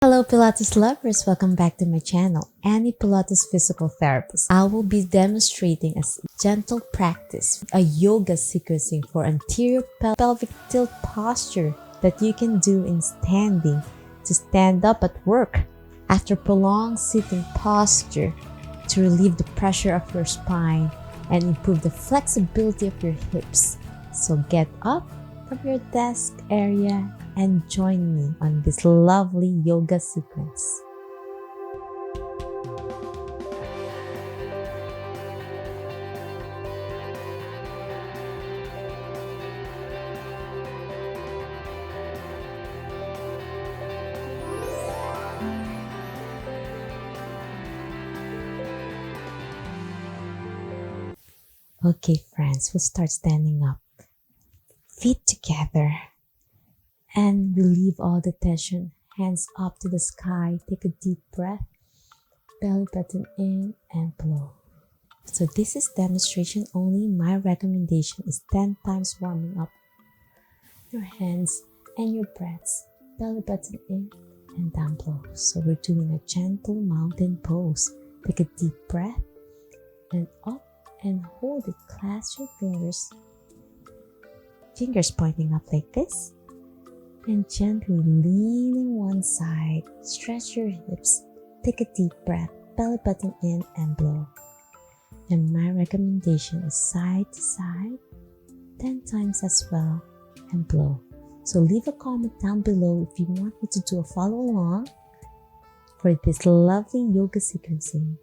Hello Pilates lovers, welcome back to my channel, Annie Pilates Physical Therapist. I will be demonstrating a gentle practice, a yoga sequencing for anterior pelvic tilt posture that you can do in standing to stand up at work after prolonged sitting posture to relieve the pressure of your spine and improve the flexibility of your hips. So get up from your desk area and join me on this lovely yoga sequence. Okay friends, we'll start standing up. Feet together. And relieve all the tension. Hands up to the sky. Take a deep breath. Belly button in and blow. So this is demonstration only. My recommendation is 10 times warming up your hands and your breaths. Belly button in and down blow. So we're doing a gentle mountain pose. Take a deep breath and up and hold it. Clasp your fingers. Fingers pointing up like this. And gently lean in one side, stretch your hips, take a deep breath, belly button in and blow. And my recommendation is side to side, 10 times as well, and blow. So leave a comment down below if you want me to do a follow along for this lovely yoga sequencing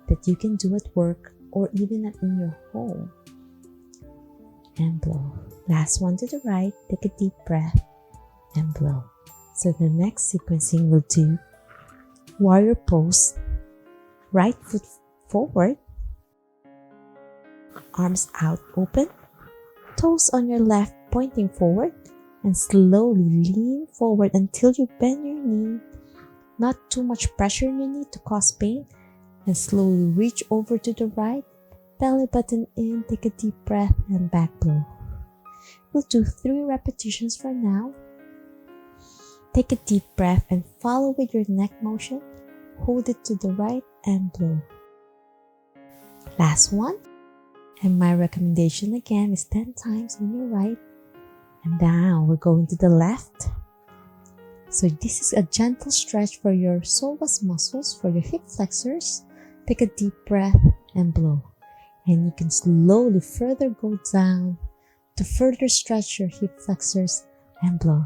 that you can do at work or even in your home. And blow. Last one to the right, take a deep breath and blow. So the next sequencing we'll do warrior pose, right foot forward, arms out open, toes on your left pointing forward, and slowly lean forward until you bend your knee. Not too much pressure in your knee to cause pain, and slowly reach over to the right, belly button in, take a deep breath and back blow. We'll do 3 repetitions for now. Take a deep breath and follow with your neck motion. Hold it to the right and blow. Last one. And my recommendation again is 10 times on your right. And now we're going to the left. So this is a gentle stretch for your psoas muscles, for your hip flexors. Take a deep breath and blow. And you can slowly further go down to further stretch your hip flexors and blow.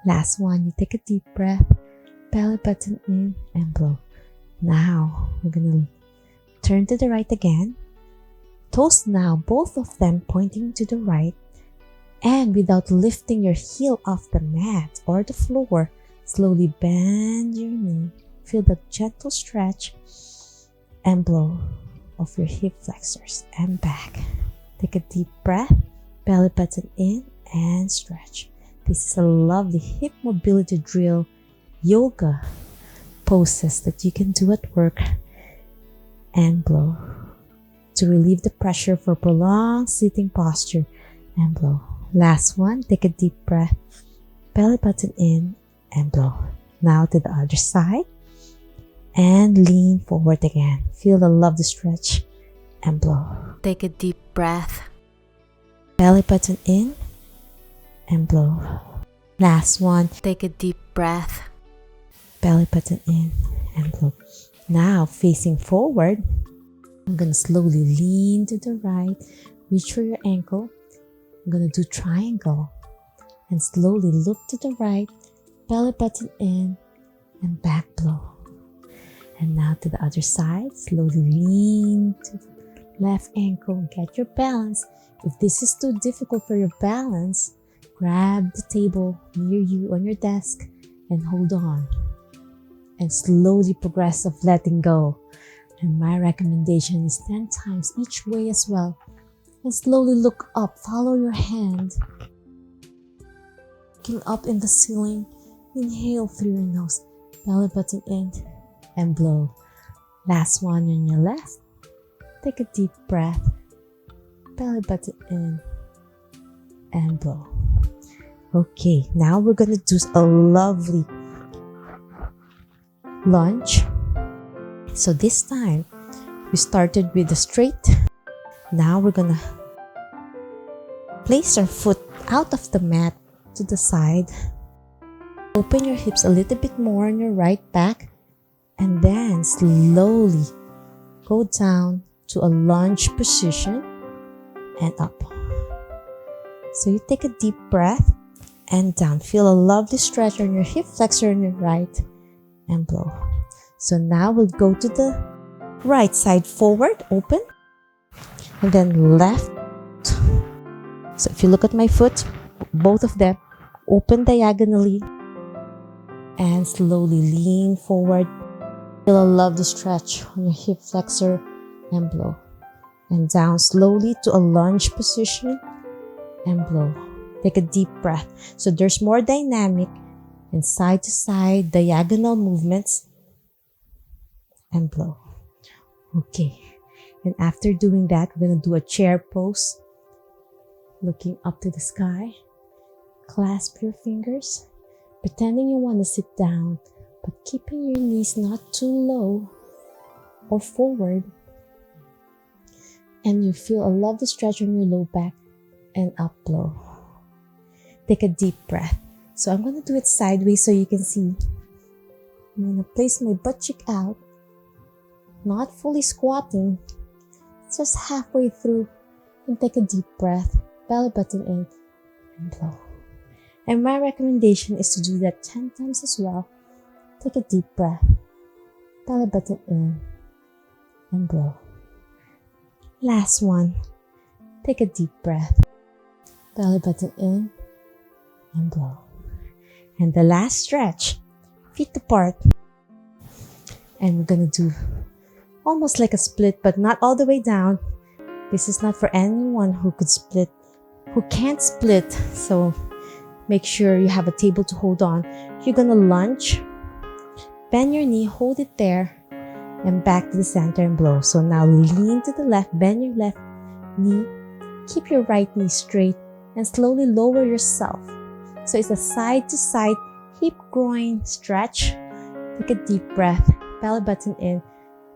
Last one, you take a deep breath, belly button in and blow. Now, we're gonna turn to the right again. Toes now, both of them pointing to the right. And without lifting your heel off the mat or the floor, slowly bend your knee. Feel the gentle stretch and blow of your hip flexors and back. Take a deep breath, belly button in and stretch. This is a lovely hip mobility drill yoga poses that you can do at work and blow to relieve the pressure for prolonged sitting posture and blow. Last one, take a deep breath, belly button in and blow. Now to the other side and lean forward again. Feel the lovely stretch and blow. Take a deep breath, belly button in and blow. Last one, take a deep breath, belly button in and blow. Now facing forward, I'm gonna slowly lean to the right, reach for your ankle. I'm gonna do triangle and slowly look to the right, belly button in and back blow. And now to the other side, slowly lean to the left ankle, get your balance. If this is too difficult for your balance, grab the table near you on your desk and hold on. And slowly progress of letting go. And my recommendation is 10 times each way as well. And slowly look up, follow your hand. Looking up in the ceiling, inhale through your nose, belly button in and blow. Last one on your left. Take a deep breath, belly button in and blow. Okay, now we're gonna do a lovely lunge. So this time, we started with the straight. Now we're gonna place our foot out of the mat to the side. Open your hips a little bit more on your right back, and then slowly go down to a lunge position and up. So you take a deep breath and down. Feel a lovely stretch on your hip flexor on your right and blow. So now we'll go to the right side forward, open, and then left. So if you look at my foot, both of them open diagonally and slowly lean forward. Feel a lovely stretch on your hip flexor and blow. And down slowly to a lunge position and blow. Take a deep breath. So there's more dynamic and side to side diagonal movements and blow. Okay. And after doing that, we're going to do a chair pose. Looking up to the sky. Clasp your fingers. Pretending you want to sit down, but keeping your knees not too low or forward. And you feel a lovely stretch on your low back and up blow. Take a deep breath. So I'm going to do it sideways so you can see. I'm going to place my butt cheek out, not fully squatting, just halfway through, and take a deep breath, belly button in, and blow. And my recommendation is to do that 10 times as well. Take a deep breath, belly button in, and blow. Last one. Take a deep breath, belly button in, and blow. And the last stretch, feet apart. And we're gonna do almost like a split, but not all the way down. This is not for anyone who can't split. So make sure you have a table to hold on. You're gonna lunge, bend your knee, hold it there, and back to the center and blow. So now lean to the left, bend your left knee, keep your right knee straight, and slowly lower yourself. So it's a side to side hip groin stretch. Take a deep breath, belly button in,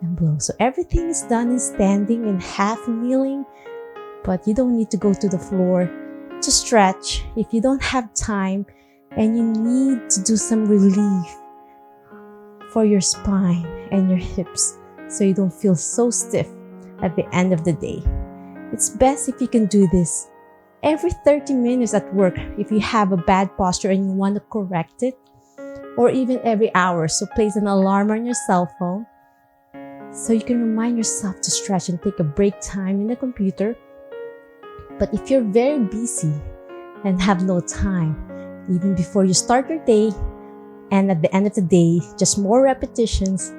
and blow. So everything is done in standing and half kneeling, but you don't need to go to the floor to stretch if you don't have time and you need to do some relief for your spine and your hips so you don't feel so stiff at the end of the day. It's best if you can do this every 30 minutes at work if you have a bad posture and you want to correct it, or even every hour. So place an alarm on your cell phone so you can remind yourself to stretch and take a break time in the computer. But if you're very busy and have no time, even before you start your day and at the end of the day, just more repetitions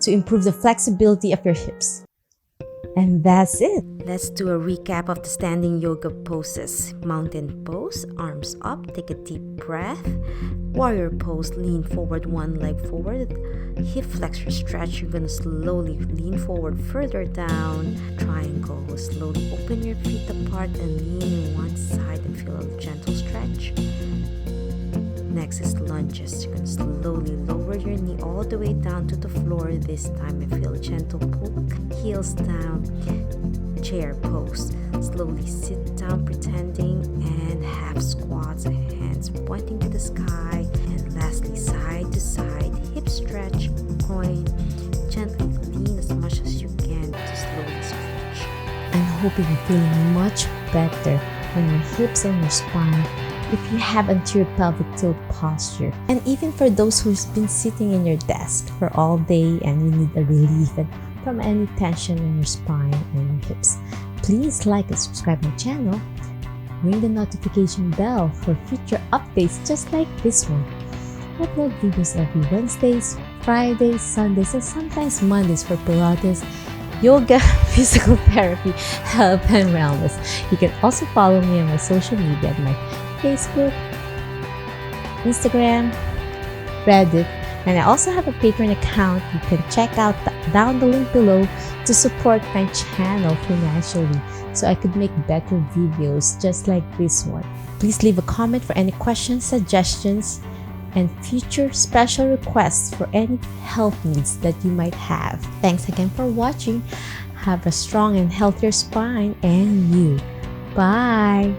to improve the flexibility of your hips. And that's it. Let's do a recap of the standing yoga poses. Mountain pose, arms up, take a deep breath. Warrior pose, lean forward, one leg forward. Hip flexor stretch, you're gonna slowly lean forward further down. Triangle, slowly open your feet apart and lean one side and feel a gentle stretch. Next is lunges. You're going to slowly lower your knee all the way down to the floor this time and feel a gentle poke, heels down. Chair pose. Slowly sit down pretending and half squats, hands pointing to the sky. And lastly, side to side, hip stretch, groin. Gently lean as much as you can to slowly stretch. I'm hoping you're feeling much better on your hips and your spine if you have anterior pelvic tilt posture. And even for those who's been sitting in your desk for all day and you need a relief from any tension in your spine and your hips, please like and subscribe my channel. Ring the notification bell for future updates just like this one. I upload videos every Wednesdays, Fridays, Sundays, and sometimes Mondays for Pilates, yoga, physical therapy, health, and wellness. You can also follow me on my social media at my Facebook, Instagram, Reddit, and I also have a Patreon account. You can check out down the link below to support my channel financially so I could make better videos just like this one. Please leave a comment for any questions, suggestions, and future special requests for any health needs that you might have. Thanks again for watching. Have a strong and healthier spine and you. Bye!